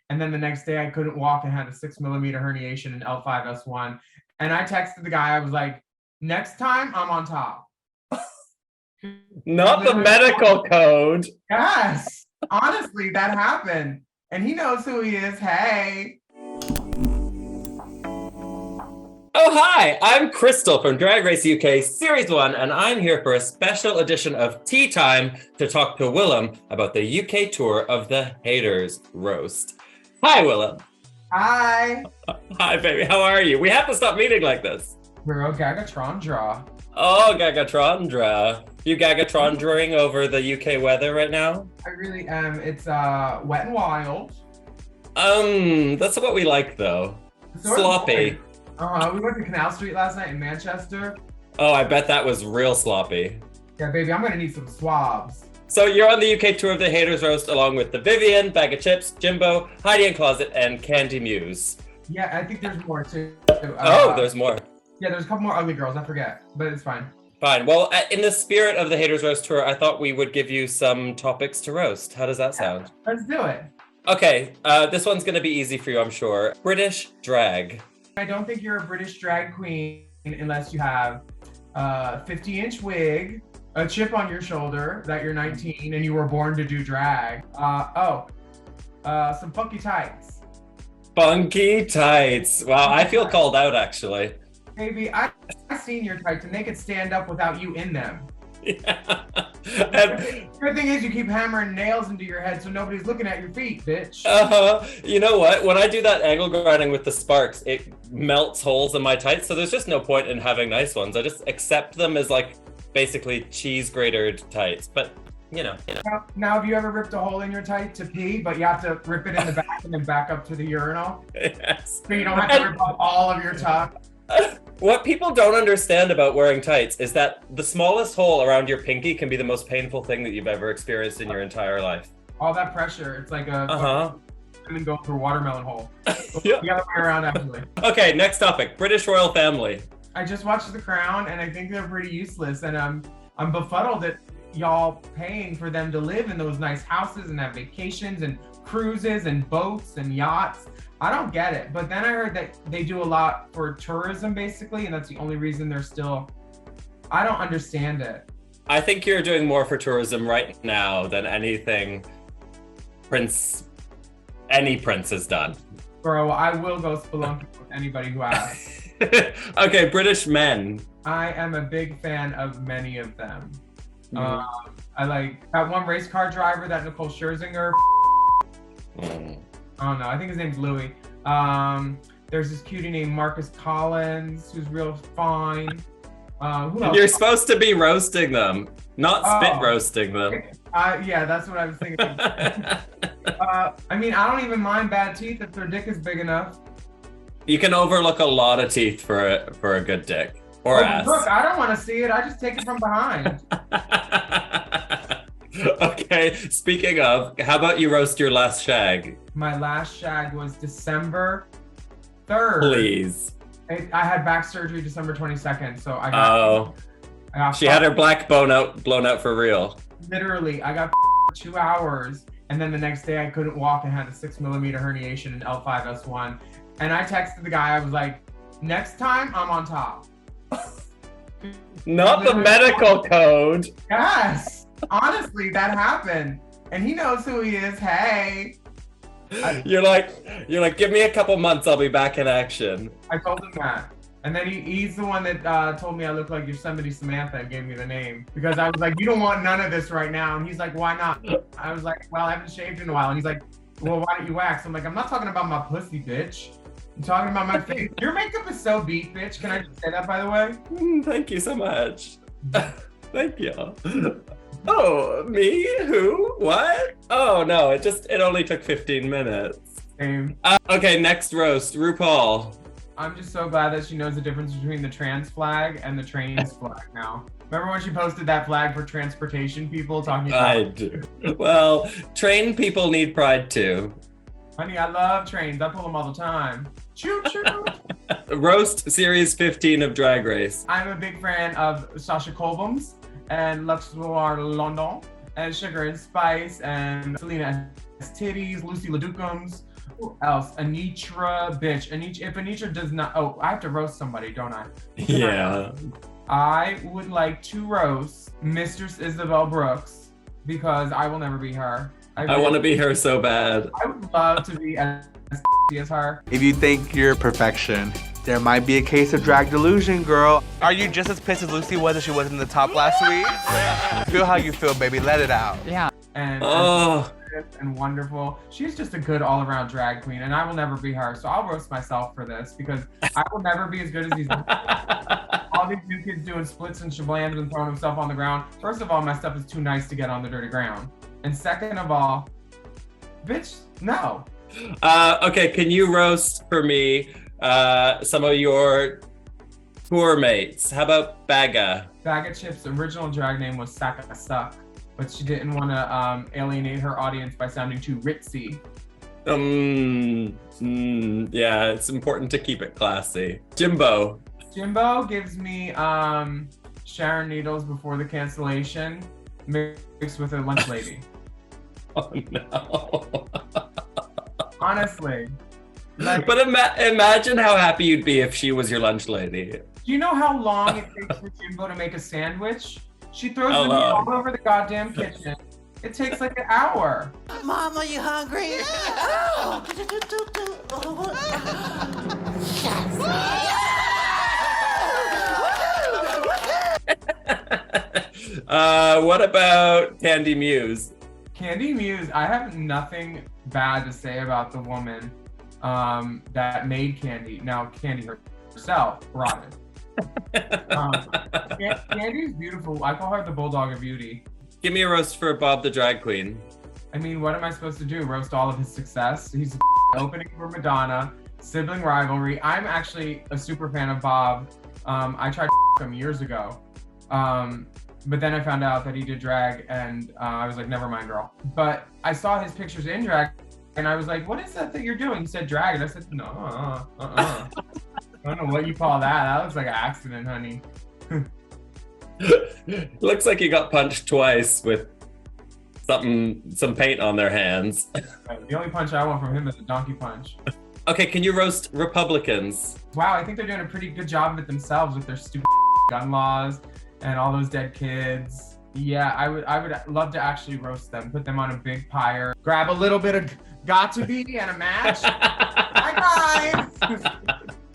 And then the next day I couldn't walk and had a 6 millimeter herniation in L5S1. And I texted the guy, I was like, next time I'm on top. Not the medical code. Yes, honestly, that happened. And he knows who he is. Hey. Oh, hi, I'm Crystal from Drag Race UK Series 1, and I'm here for a special edition of Tea Time to talk to Willam about the UK tour of the Haters Roast. Hi, Willam. Hi. Hi, baby. How are you? We have to stop meeting like this. We're Gagatrondra. Oh, Gagatrondra. You Gagatrondring over the UK weather right now? I really am. It's wet and wild. That's what we like, though. Sloppy. We went to Canal Street last night in Manchester. Oh, I bet that was real sloppy. Yeah, baby, I'm gonna need some swabs. So you're on the UK tour of the Haters Roast along with the Vivian, Baga Chipz, Jimbo, Heidi in Closet, and Kandy Muse. Yeah, I think there's more too. There's more. Yeah, there's a couple more ugly girls, I forget, but it's fine. Fine. Well, in the spirit of the Haters Roast tour, I thought we would give you some topics to roast. How does that sound? Let's do it. Okay, this one's gonna be easy for you, I'm sure. British drag. I don't think you're a British drag queen unless you have a 50-inch wig, a chip on your shoulder that you're 19 and you were born to do drag. Some funky tights. Funky tights. Wow, I feel called out, actually. Baby, I've seen your tights and they could stand up without you in them. Yeah. Good thing is you keep hammering nails into your head so nobody's looking at your feet, bitch. You know what? When I do that angle grinding with the sparks, it melts holes in my tights, so there's just no point in having nice ones. I just accept them as like basically cheese grated tights, but you know. Now, have you ever ripped a hole in your tight to pee, but you have to rip it in the back and then back up to the urinal? Yes. So you don't have to rip off all of your tuck? What people don't understand about wearing tights is that the smallest hole around your pinky can be the most painful thing that you've ever experienced in your entire life. All that pressure, it's like and then go through a watermelon hole. Yeah. You gotta play around actually. Okay, next topic, British royal family. I just watched The Crown and I think they're pretty useless, and I'm befuddled at y'all paying for them to live in those nice houses and have vacations and cruises and boats and yachts. I don't get it. But then I heard that they do a lot for tourism basically, and that's the only reason they're still, I don't understand it. I think you're doing more for tourism right now than anything any prince has done. Bro, I will go spelunking with anybody who asks. Okay, British men. I am a big fan of many of them. I like that one race car driver that Nicole Scherzinger. I don't know. I think his name's Louis. There's this cutie named Marcus Collins who's real fine. Who else? You're supposed to be roasting them, not spit roasting them. Yeah, that's what I was thinking. I mean, I don't even mind bad teeth if their dick is big enough. You can overlook a lot of teeth for a good dick or ass. Look, I don't want to see it. I just take it from behind. Okay, speaking of, how about you roast your last shag? My last shag was December 3rd. Please. I had back surgery December 22nd, so I got. She had her black blown out for real. Literally, I got 2 hours, and then the next day I couldn't walk and had a 6 millimeter herniation in L5S1. And I texted the guy, I was like, next time I'm on top. Not the medical code. Yes. Honestly, that happened, and he knows who he is. Hey. You're like, give me a couple months, I'll be back in action. I told him that, and then he's the one that told me I look like Yosemite Samantha and gave me the name because I was like, you don't want none of this right now, and he's like, why not? I was like, well, I haven't shaved in a while, and he's like, well, why don't you wax? I'm like, I'm not talking about my pussy, bitch. I'm talking about my face. Your makeup is so beat, bitch. Can I just say that, by the way? Thank you so much. Thank you. Oh, me? Who? What? Oh, no, it only took 15 minutes. Same. Okay, next roast, RuPaul. I'm just so glad that she knows the difference between the trans flag and the trains flag now. Remember when she posted that flag for transportation people talking about— I do. Well, train people need pride too. Honey, I love trains. I pull them all the time. Choo choo. Roast Series 15 of Drag Race. I'm a big fan of Sasha Colbums and Luxoir London and Sugar and Spice and Selena S. Titties, Lucy LaDucums. Who else? Anitra, bitch. If Anitra does not, oh, I have to roast somebody, don't I? Yeah. I would like to roast Mistress Isabel Brooks because I will never be her. I want to be her so bad. I would love to be as as her. If you think you're perfection, there might be a case of drag delusion, girl. Are you just as pissed as Lucy was as she was in the top last week? Feel how you feel, baby. Let it out. Yeah. And wonderful. She's just a good all-around drag queen, and I will never be her. So I'll roast myself for this because I will never be as good as these. All these new kids doing splits and shablams and throwing themselves on the ground. First of all, my stuff is too nice to get on the dirty ground. And second of all, bitch, no. Okay, can you roast for me some of your tour mates? How about Baga? Baga Chipz' original drag name was Saka Suck, but she didn't want to alienate her audience by sounding too ritzy. Yeah, it's important to keep it classy. Jimbo. Jimbo gives me Sharon Needles before the cancellation mixed with a lunch lady. Oh no. Honestly. Like, But imagine how happy you'd be if she was your lunch lady. do you know how long it takes for Jimbo to make a sandwich? She throws the meat all over the goddamn kitchen. It takes like an hour. Mom, are you hungry? What about Kandy Muse? Kandy Muse, I have nothing bad to say about the woman that made Kandy. Now, Kandy herself brought it. Kandy's beautiful. I call her the Bulldog of Beauty. Give me a roast for Bob the Drag Queen. I mean, what am I supposed to do? Roast all of his success? He's opening for Madonna, sibling rivalry. I'm actually a super fan of Bob. I tried to him years ago. But then I found out that he did drag and I was like, never mind, girl. But I saw his pictures in drag and I was like, what is that you're doing? He said drag. And I said, no, I don't know what you call that. That looks like an accident, honey. Looks like you got punched twice with some paint on their hands. The only punch I want from him is a donkey punch. Okay, can you roast Republicans? Wow, I think they're doing a pretty good job of it themselves with their stupid gun laws and all those dead kids. Yeah, I would love to actually roast them, put them on a big pyre, grab a little bit of got to be and a match. Bye guys.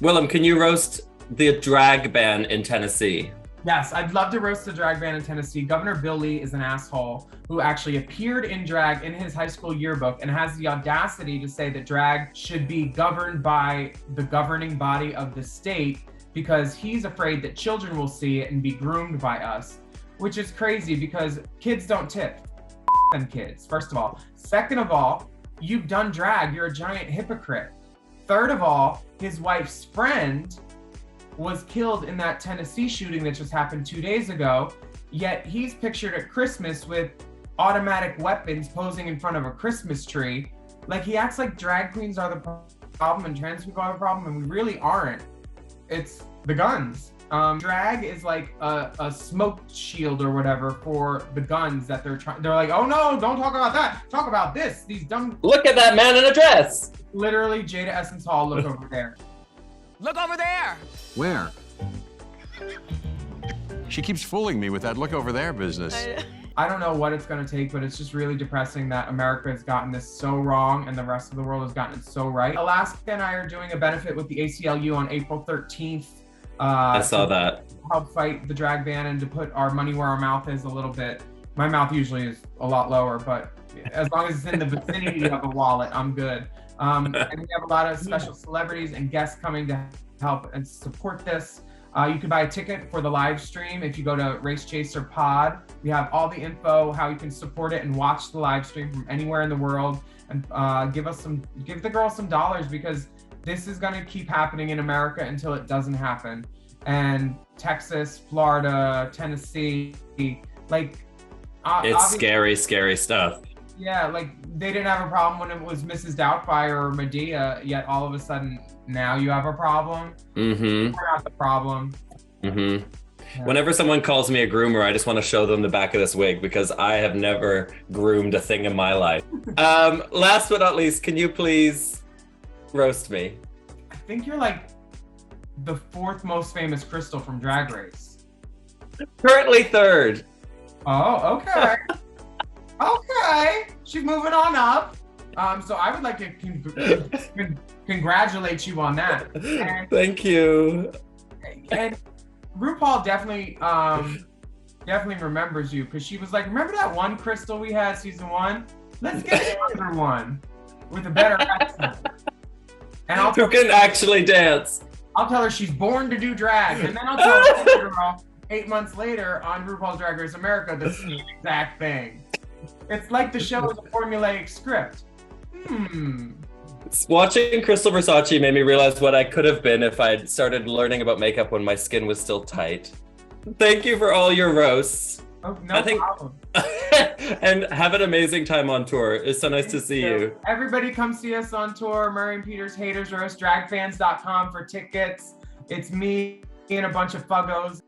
Willam, can you roast the drag ban in Tennessee? Yes, I'd love to roast the drag ban in Tennessee. Governor Bill Lee is an asshole who actually appeared in drag in his high school yearbook and has the audacity to say that drag should be governed by the governing body of the state because he's afraid that children will see it and be groomed by us, which is crazy because kids don't tip. Them kids, first of all. Second of all, you've done drag, you're a giant hypocrite. Third of all, his wife's friend was killed in that Tennessee shooting that just happened 2 days ago, yet he's pictured at Christmas with automatic weapons posing in front of a Christmas tree. Like, he acts like drag queens are the problem and trans people are the problem, and we really aren't. It's the guns. Drag is like a smoke shield or whatever for the guns that they're like, oh no, don't talk about that. Talk about this. These dumb. Look at that man in a dress. Literally, Jada Essence Hall, look over there. Look over there. Where? She keeps fooling me with that look over there business. I don't know what it's going to take, but it's just really depressing that America has gotten this so wrong and the rest of the world has gotten it so right. Alaska and I are doing a benefit with the ACLU on April 13th. I saw that. Help fight the drag ban and to put our money where our mouth is a little bit. My mouth usually is a lot lower, but as long as it's in the vicinity of a wallet, I'm good. And we have a lot of special celebrities and guests coming to help and support this. You can buy a ticket for the live stream if you go to Race Chaser Pod. We have all the info, how you can support it and watch the live stream from anywhere in the world, and give the girls some dollars because this is going to keep happening in America until it doesn't happen. And Texas, Florida, Tennessee, like it's scary, scary stuff. Yeah, like they didn't have a problem when it was Mrs. Doubtfire or Medea, yet all of a sudden now you have a problem. Mm-hmm. We're not the problem. Mm-hmm. Whenever someone calls me a groomer, I just want to show them the back of this wig because I have never groomed a thing in my life. Last but not least, can you please roast me? I think you're like the fourth most famous Crystal from Drag Race. Currently third. Oh, okay. Okay. She's moving on up. So I would like to congratulate you on that. And, Thank you. and RuPaul definitely remembers you because she was like, remember that one Crystal we had season 1? Let's get another one with a better accent. And Who can actually dance? I'll tell her she's born to do drag, and then I'll tell her girl 8 months later on RuPaul's Drag Race America the same exact thing. It's like the show is a formulaic script. Watching Crystal Versace made me realize what I could have been if I'd started learning about makeup when my skin was still tight. Thank you for all your roasts. Oh, no problem. And have an amazing time on tour. It's so nice to see you. Everybody come see us on tour. Murray and Peter's Haters Roast, dragfans.com for tickets. It's me and a bunch of fuggos.